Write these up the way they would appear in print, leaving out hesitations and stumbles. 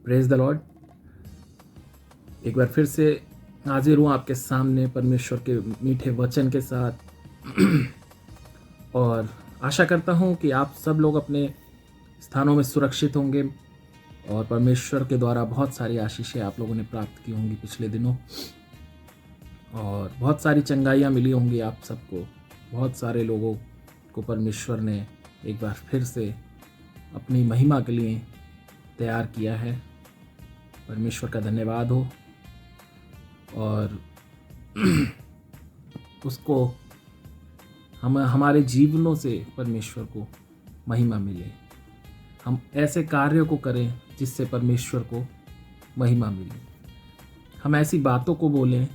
Praise the Lord. एक बार फिर से हाजिर हूँ आपके सामने परमेश्वर के मीठे वचन के साथ और आशा करता हूँ कि आप सब लोग अपने स्थानों में सुरक्षित होंगे और परमेश्वर के द्वारा बहुत सारी आशीषें आप लोगों ने प्राप्त की होंगी पिछले दिनों और बहुत सारी चंगाइयाँ मिली होंगी आप सबको। बहुत सारे लोगों को परमेश्वर ने एक बार फिर से अपनी महिमा के लिए तैयार किया है। परमेश्वर का धन्यवाद हो और उसको हमारे जीवनों से परमेश्वर को महिमा मिले। हम ऐसे कार्यों को करें जिससे परमेश्वर को महिमा मिले। हम ऐसी बातों को बोलें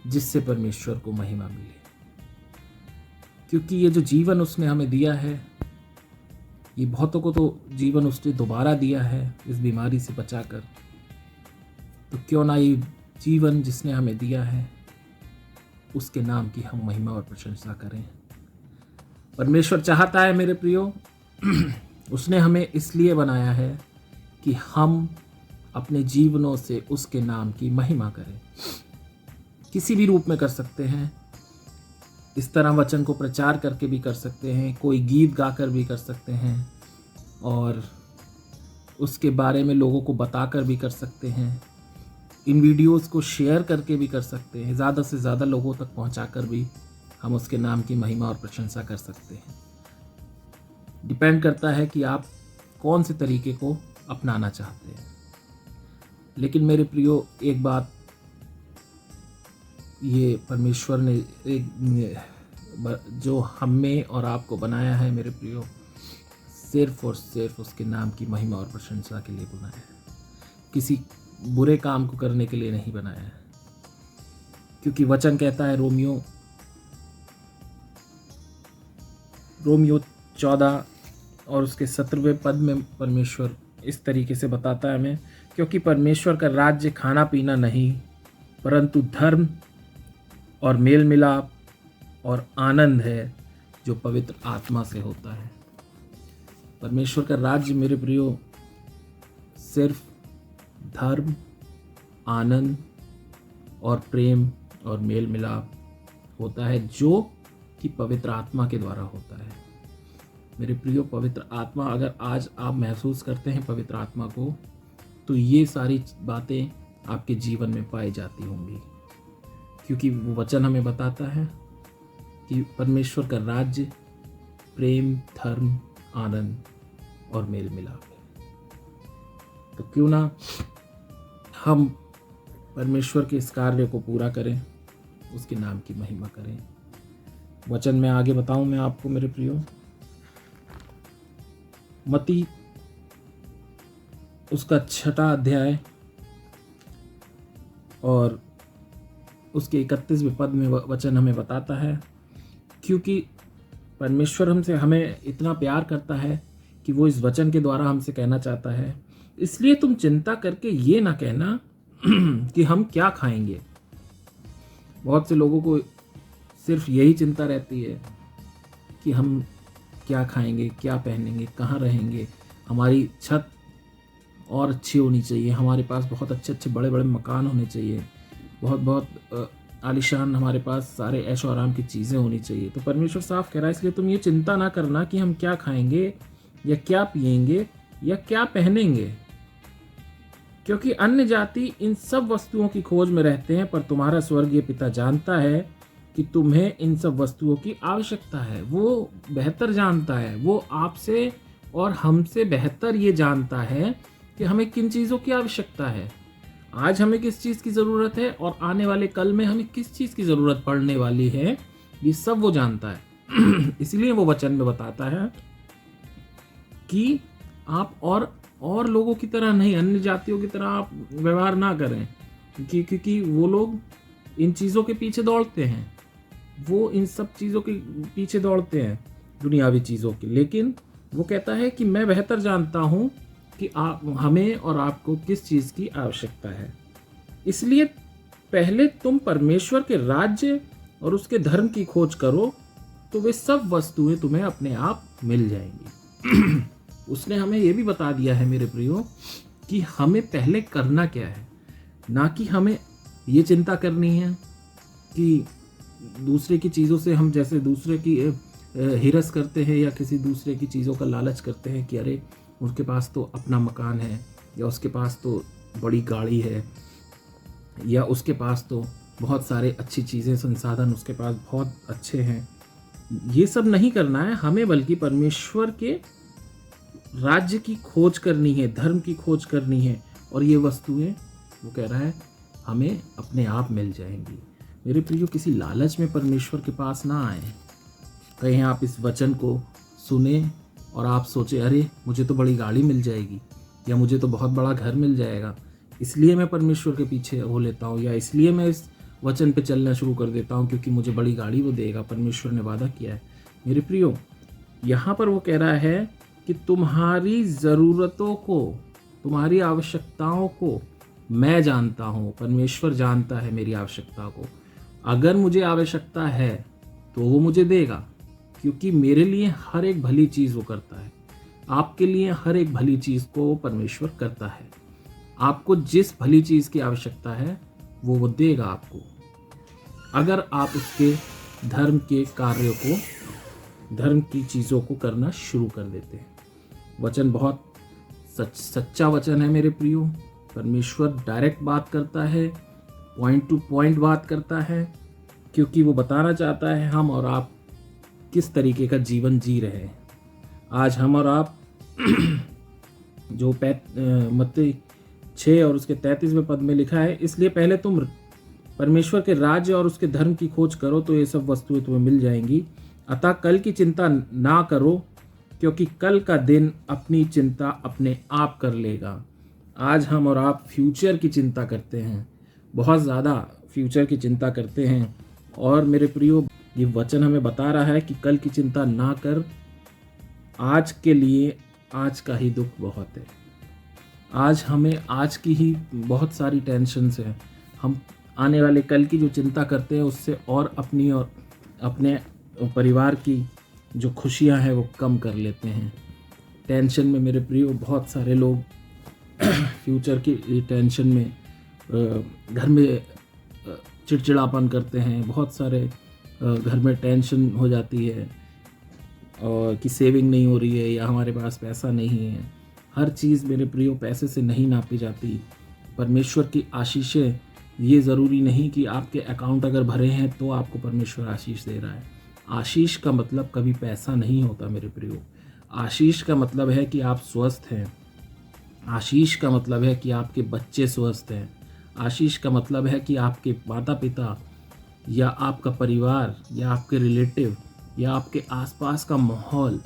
जिससे परमेश्वर को महिमा मिले, क्योंकि ये जो जीवन उसने हमें दिया है, ये बहुतों को तो जीवन उसने दोबारा दिया है इस बीमारी से बचाकर। तो क्यों ना ये जीवन जिसने हमें दिया है उसके नाम की हम महिमा और प्रशंसा करें। परमेश्वर चाहता है मेरे प्रियो, उसने हमें इसलिए बनाया है कि हम अपने जीवनों से उसके नाम की महिमा करें। किसी भी रूप में कर सकते हैं, इस तरह वचन को प्रचार करके भी कर सकते हैं, कोई गीत गाकर भी कर सकते हैं और उसके बारे में लोगों को बताकर भी कर सकते हैं। इन वीडियोस को शेयर करके भी कर सकते हैं, ज़्यादा से ज़्यादा लोगों तक पहुंचाकर भी हम उसके नाम की महिमा और प्रशंसा कर सकते हैं। डिपेंड करता है कि आप कौन से तरीके को अपनाना चाहते हैं। लेकिन मेरे प्रियो, एक बात ये परमेश्वर ने जो हमें और आपको बनाया है मेरे प्रियो, सिर्फ और सिर्फ उसके नाम की महिमा और प्रशंसा के लिए बनाया है। किसी बुरे काम को करने के लिए नहीं बनाया है, क्योंकि वचन कहता है रोमियो 14 और उसके 17वें पद में परमेश्वर इस तरीके से बताता है हमें, क्योंकि परमेश्वर का राज्य खाना पीना नहीं परंतु धर्म और मेल मिलाप और आनंद है जो पवित्र आत्मा से होता है। परमेश्वर का राज्य मेरे प्रियो सिर्फ धर्म, आनंद और प्रेम और मेल मिलाप होता है जो कि पवित्र आत्मा के द्वारा होता है। मेरे प्रियो, पवित्र आत्मा, अगर आज आप महसूस करते हैं पवित्र आत्मा को, तो ये सारी बातें आपके जीवन में पाई जाती होंगी, क्योंकि वो वचन हमें बताता है कि परमेश्वर का राज्य प्रेम, धर्म, आनंद और मेल मिलाप है। तो क्यों ना हम परमेश्वर के इस कार्य को पूरा करें, उसके नाम की महिमा करें। वचन में आगे बताऊं मैं आपको मेरे प्रियो, मत्ती उसका 6वां अध्याय और उसके 31वें पद में वचन हमें बताता है, क्योंकि परमेश्वर हमें इतना प्यार करता है कि वो इस वचन के द्वारा हमसे कहना चाहता है, इसलिए तुम चिंता करके ये ना कहना कि हम क्या खाएंगे। बहुत से लोगों को सिर्फ यही चिंता रहती है कि हम क्या खाएंगे, क्या पहनेंगे, कहाँ रहेंगे, हमारी छत और अच्छी होनी चाहिए, हमारे पास बहुत अच्छे अच्छे बड़े बड़े मकान होने चाहिए, बहुत बहुत आलीशान हमारे पास सारे ऐशो आराम की चीज़ें होनी चाहिए। तो परमेश्वर साफ कह रहा है, इसलिए तुम ये चिंता ना करना कि हम क्या खाएंगे या क्या पिएंगे या क्या पहनेंगे, क्योंकि अन्य जाति इन सब वस्तुओं की खोज में रहते हैं, पर तुम्हारा स्वर्गीय पिता जानता है कि तुम्हें इन सब वस्तुओं की आवश्यकता है। वो बेहतर जानता है, वो आपसे और हमसे बेहतर ये जानता है कि हमें किन चीज़ों की आवश्यकता है, आज हमें किस चीज़ की ज़रूरत है और आने वाले कल में हमें किस चीज़ की ज़रूरत पड़ने वाली है, ये सब वो जानता है। इसलिए वो वचन में बताता है कि आप और लोगों की तरह नहीं, अन्य जातियों की तरह आप व्यवहार ना करें, क्योंकि वो लोग इन चीज़ों के पीछे दौड़ते हैं, वो इन सब चीज़ों के पीछे दौड़ते हैं, दुनियावी चीज़ों की। लेकिन वो कहता है कि मैं बेहतर जानता हूँ कि हमें और आपको किस चीज़ की आवश्यकता है, इसलिए पहले तुम परमेश्वर के राज्य और उसके धर्म की खोज करो, तो वे सब वस्तुएं तुम्हें अपने आप मिल जाएंगी। उसने हमें यह भी बता दिया है मेरे प्रियो कि हमें पहले करना क्या है, ना कि हमें ये चिंता करनी है कि दूसरे की चीज़ों से हम जैसे दूसरे की हिरस करते हैं या किसी दूसरे की चीज़ों का लालच करते हैं कि अरे उसके पास तो अपना मकान है, या उसके पास तो बड़ी गाड़ी है, या उसके पास तो बहुत सारे अच्छी चीज़ें संसाधन उसके पास बहुत अच्छे हैं। ये सब नहीं करना है हमें, बल्कि परमेश्वर के राज्य की खोज करनी है, धर्म की खोज करनी है, और ये वस्तुएं वो कह रहा है हमें अपने आप मिल जाएंगी। मेरे प्रियो, किसी लालच में परमेश्वर के पास ना आए। कहीं आप इस वचन को सुने और आप सोचे अरे मुझे तो बड़ी गाड़ी मिल जाएगी, या मुझे तो बहुत बड़ा घर मिल जाएगा, इसलिए मैं परमेश्वर के पीछे हो लेता हूँ, या इसलिए मैं इस वचन पे चलना शुरू कर देता हूँ क्योंकि मुझे बड़ी गाड़ी वो देगा, परमेश्वर ने वादा किया है। मेरे प्रियो, यहाँ पर वो कह रहा है कि तुम्हारी ज़रूरतों को, तुम्हारी आवश्यकताओं को मैं जानता हूँ, परमेश्वर जानता है मेरी आवश्यकता को। अगर मुझे आवश्यकता है तो वो मुझे देगा, क्योंकि मेरे लिए हर एक भली चीज़ वो करता है। आपके लिए हर एक भली चीज़ को परमेश्वर करता है। आपको जिस भली चीज़ की आवश्यकता है वो देगा आपको, अगर आप उसके धर्म के कार्यों को, धर्म की चीज़ों को करना शुरू कर देते हैं। वचन बहुत सच्चा वचन है मेरे प्रियो। परमेश्वर डायरेक्ट बात करता है, पॉइंट टू पॉइंट बात करता है, क्योंकि वो बताना चाहता है हम और आप किस तरीके का जीवन जी रहे हैं। आज हम और आप जो मत्ती 6 और उसके 33वें पद में लिखा है, इसलिए पहले तुम परमेश्वर के राज्य और उसके धर्म की खोज करो तो ये सब वस्तुएं तुम्हें मिल जाएंगी। अतः कल की चिंता ना करो, क्योंकि कल का दिन अपनी चिंता अपने आप कर लेगा। आज हम और आप फ्यूचर की चिंता करते हैं, बहुत ज़्यादा फ्यूचर की चिंता करते हैं। और मेरे प्रियो, ये वचन हमें बता रहा है कि कल की चिंता ना कर, आज के लिए आज का ही दुख बहुत है। आज हमें आज की ही बहुत सारी टेंशन्स हैं। हम आने वाले कल की जो चिंता करते हैं उससे और अपनी और अपने परिवार की जो खुशियां हैं वो कम कर लेते हैं। टेंशन में मेरे प्रियो बहुत सारे लोग फ्यूचर की टेंशन में घर में चिड़चिड़ापन करते हैं। बहुत सारे घर में टेंशन हो जाती है और कि सेविंग नहीं हो रही है या हमारे पास पैसा नहीं है। हर चीज़ मेरे प्रियो पैसे से नहीं नापी जाती। परमेश्वर की आशीषें, ये ज़रूरी नहीं कि आपके अकाउंट अगर भरे हैं तो आपको परमेश्वर आशीष दे रहा है। आशीष का मतलब कभी पैसा नहीं होता मेरे प्रियो। आशीष का मतलब है कि आप स्वस्थ हैं। आशीष का मतलब है कि आपके बच्चे स्वस्थ हैं। आशीष का मतलब है कि आपके माता पिता या आपका परिवार या आपके रिलेटिव या आपके आसपास का माहौल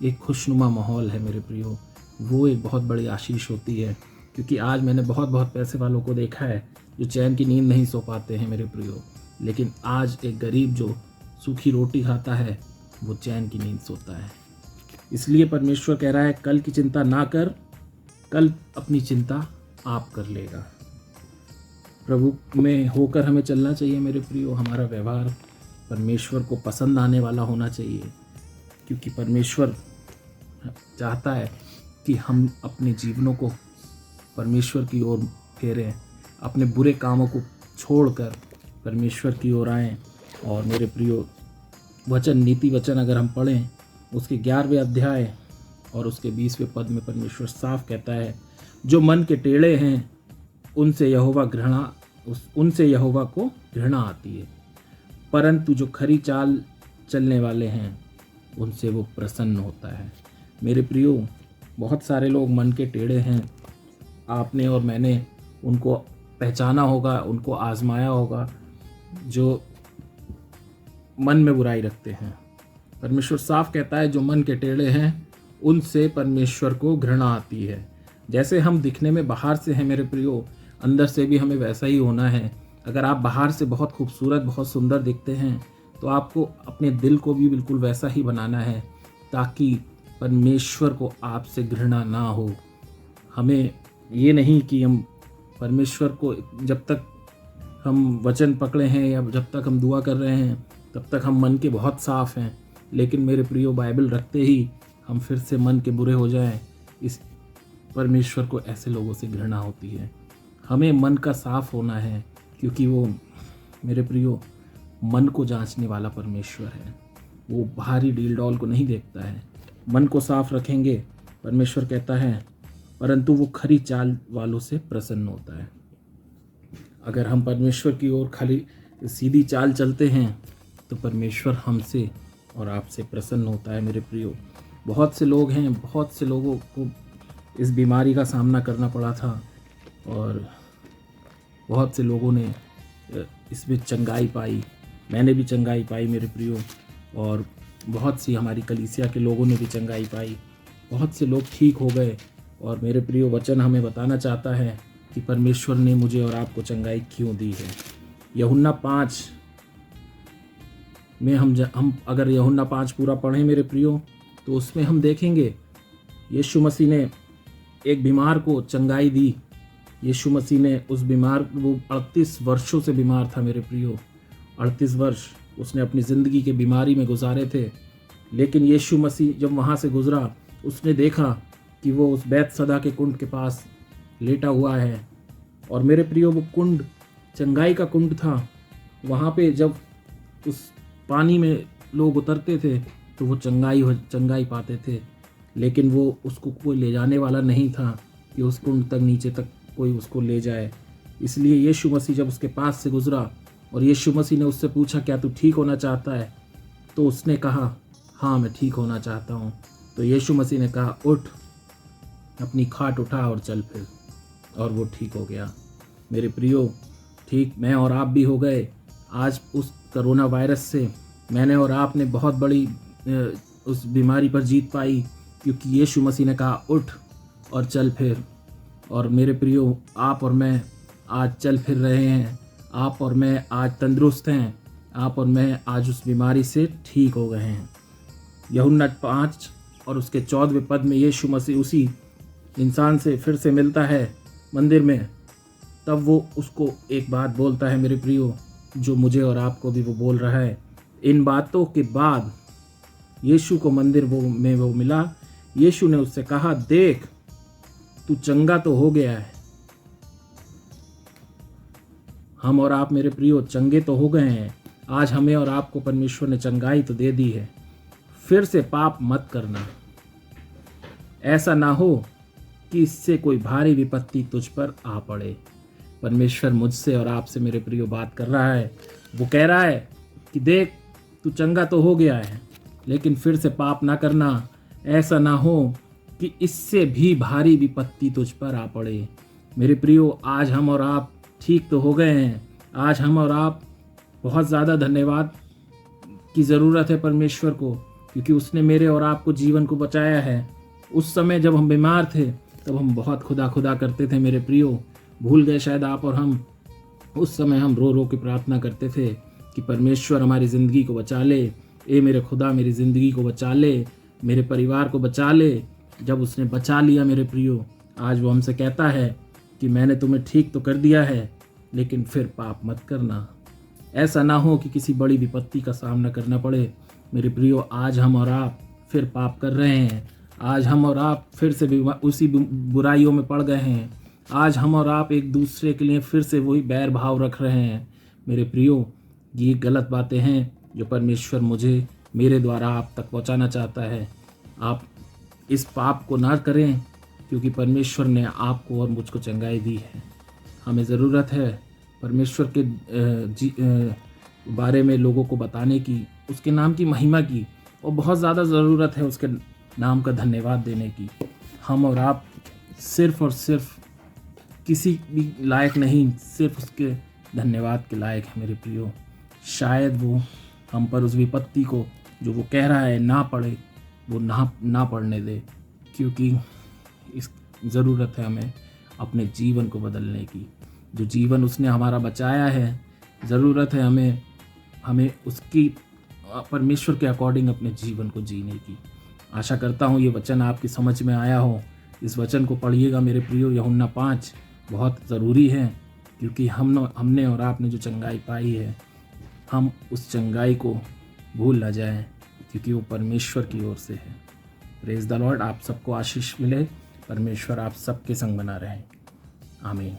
एक खुशनुमा माहौल है मेरे प्रियो। वो एक बहुत बड़ी आशीष होती है, क्योंकि आज मैंने बहुत पैसे वालों को देखा है जो चैन की नींद नहीं सो पाते हैं मेरे प्रियो, लेकिन आज एक गरीब जो सूखी रोटी खाता है वो चैन की नींद सोता है। इसलिए परमेश्वर कह रहा है कल की चिंता ना कर, कल अपनी चिंता आप कर लेगा। प्रभु में होकर हमें चलना चाहिए मेरे प्रियो। हमारा व्यवहार परमेश्वर को पसंद आने वाला होना चाहिए, क्योंकि परमेश्वर चाहता है कि हम अपने जीवनों को परमेश्वर की ओर फेरें, अपने बुरे कामों को छोड़कर परमेश्वर की ओर आएं। और मेरे प्रियो, वचन नीति वचन अगर हम पढ़ें उसके 11वें अध्याय और उसके 20वें पद में परमेश्वर साफ कहता है, जो मन के टेढ़े हैं उनसे यहोवा को घृणा आती है, परंतु जो खरी चाल चलने वाले हैं उनसे वो प्रसन्न होता है। मेरे प्रियो, बहुत सारे लोग मन के टेढ़े हैं। आपने और मैंने उनको पहचाना होगा, उनको आजमाया होगा, जो मन में बुराई रखते हैं। परमेश्वर साफ कहता है जो मन के टेढ़े हैं उनसे परमेश्वर को घृणा आती है। जैसे हम दिखने में बाहर से हैं मेरे प्रियो, अंदर से भी हमें वैसा ही होना है। अगर आप बाहर से बहुत खूबसूरत, बहुत सुंदर दिखते हैं तो आपको अपने दिल को भी बिल्कुल वैसा ही बनाना है, ताकि परमेश्वर को आपसे घृणा ना हो। हमें ये नहीं कि हम परमेश्वर को, जब तक हम वचन पकड़े हैं या जब तक हम दुआ कर रहे हैं तब तक हम मन के बहुत साफ़ हैं, लेकिन मेरे प्रियो बाइबल रखते ही हम फिर से मन के बुरे हो जाएं, परमेश्वर को ऐसे लोगों से घृणा होती है। हमें मन का साफ होना है, क्योंकि वो मेरे प्रियो मन को जांचने वाला परमेश्वर है। वो बाहरी डील डॉल को नहीं देखता है। मन को साफ रखेंगे, परमेश्वर कहता है, परंतु वो खरी चाल वालों से प्रसन्न होता है। अगर हम परमेश्वर की ओर खाली सीधी चाल चलते हैं तो परमेश्वर हमसे और आपसे प्रसन्न होता है। मेरे प्रियो, बहुत से लोग हैं, बहुत से लोगों को इस बीमारी का सामना करना पड़ा था और बहुत से लोगों ने इसमें चंगाई पाई। मैंने भी चंगाई पाई मेरे प्रियो, और बहुत सी हमारी कलीसिया के लोगों ने भी चंगाई पाई। बहुत से लोग ठीक हो गए। और मेरे प्रियो, वचन हमें बताना चाहता है कि परमेश्वर ने मुझे और आपको चंगाई क्यों दी है। यूहन्ना 5 में हम अगर यूहन्ना 5 पूरा पढ़ें मेरे प्रियो, तो उसमें हम देखेंगे यीशु मसीह ने एक बीमार को चंगाई दी। यीशु मसीह ने उस बीमार, वो 38 वर्षों से बीमार था मेरे प्रियो, 38 वर्ष उसने अपनी ज़िंदगी के बीमारी में गुजारे थे। लेकिन यीशु मसीह जब वहाँ से गुजरा, उसने देखा कि वो उस बैतसदा के कुंड के पास लेटा हुआ है। और मेरे प्रियो, वो कुंड चंगाई का कुंड था। वहाँ पे जब उस पानी में लोग उतरते थे तो वो चंगाई पाते थे। लेकिन वो उसको कोई ले जाने वाला नहीं था कि उस कुंड तक, नीचे तक कोई उसको ले जाए। इसलिए यीशु मसीह जब उसके पास से गुजरा और यीशु मसीह ने उससे पूछा, क्या तू ठीक होना चाहता है? तो उसने कहा, हाँ मैं ठीक होना चाहता हूँ। तो यीशु मसीह ने कहा, उठ, अपनी खाट उठा और चल फिर। और वो ठीक हो गया। मेरे प्रियो, ठीक मैं और आप भी हो गए। आज उस कोरोना वायरस से मैंने और आपने बहुत बड़ी उस बीमारी पर जीत पाई, क्योंकि यीशु मसीह ने कहा, उठ और चल फिर। और मेरे प्रियो, आप और मैं आज चल फिर रहे हैं। आप और मैं आज तंदुरुस्त हैं। आप और मैं आज उस बीमारी से ठीक हो गए हैं। यूहन्ना 5 और उसके 14वें पद में यीशु मसीह उसी इंसान से फिर से मिलता है मंदिर में। तब वो उसको एक बात बोलता है मेरे प्रियो, जो मुझे और आपको भी वो बोल रहा है। इन बातों के बाद यीशु को मंदिर में वो मिला। यीशु ने उससे कहा, देख, तू चंगा तो हो गया है। हम और आप मेरे प्रियो चंगे तो हो गए हैं। आज हमें और आपको परमेश्वर ने चंगाई तो दे दी है। फिर से पाप मत करना। ऐसा ना हो कि इससे कोई भारी विपत्ति तुझ पर आ पड़े। परमेश्वर मुझसे और आपसे मेरे प्रियो बात कर रहा है। वो कह रहा है कि देख, तू चंगा तो हो गया है, लेकिन फिर से पाप ना करना। ऐसा ना हो कि इससे भी भारी विपत्ति तुझ पर आ पड़े। मेरे प्रियो, आज हम और आप ठीक तो हो गए हैं। आज हम और आप बहुत ज़्यादा धन्यवाद की ज़रूरत है परमेश्वर को, क्योंकि उसने मेरे और आपको जीवन को बचाया है। उस समय जब हम बीमार थे तब हम बहुत खुदा खुदा करते थे मेरे प्रियो। भूल गए शायद आप और हम। उस समय हम रो रो के प्रार्थना करते थे कि परमेश्वर हमारी ज़िंदगी को बचा ले। ए मेरे खुदा, मेरी ज़िंदगी को बचा ले, मेरे परिवार को बचा ले। जब उसने बचा लिया मेरे प्रियो, आज वो हमसे कहता है कि मैंने तुम्हें ठीक तो कर दिया है, लेकिन फिर पाप मत करना। ऐसा ना हो कि किसी बड़ी विपत्ति का सामना करना पड़े। मेरे प्रियो, आज हम और आप फिर पाप कर रहे हैं। आज हम और आप फिर से उसी बुराइयों में पड़ गए हैं। आज हम और आप एक दूसरे के लिए फिर से वही बैर भाव रख रहे हैं। मेरे प्रियो, ये गलत बातें हैं जो परमेश्वर मुझे मेरे द्वारा आप तक पहुंचाना चाहता है। आप इस पाप को ना करें, क्योंकि परमेश्वर ने आपको और मुझको चंगाई दी है। हमें ज़रूरत है परमेश्वर के बारे में लोगों को बताने की, उसके नाम की महिमा की, और बहुत ज़्यादा ज़रूरत है उसके नाम का धन्यवाद देने की। हम और आप सिर्फ और सिर्फ किसी भी लायक नहीं, सिर्फ उसके धन्यवाद के लायक है मेरे प्रियो। शायद वो हम पर उस विपत्ति को जो वो कह रहा है ना पड़े, वो ना पड़ने दे, क्योंकि इस ज़रूरत है हमें अपने जीवन को बदलने की। जो जीवन उसने हमारा बचाया है, ज़रूरत है हमें उसकी परमेश्वर के अकॉर्डिंग अपने जीवन को जीने की। आशा करता हूँ ये वचन आपकी समझ में आया हो। इस वचन को पढ़िएगा मेरे प्रियो। यूहन्ना 5 बहुत ज़रूरी है, क्योंकि हमने और आपने जो चंगाई पाई है, हम उस चंगाई को भूल ना जाएं, क्योंकि वो परमेश्वर की ओर से है। Praise the Lord. आप सबको आशीष मिले। परमेश्वर आप सबके संग बना रहे। आमीन।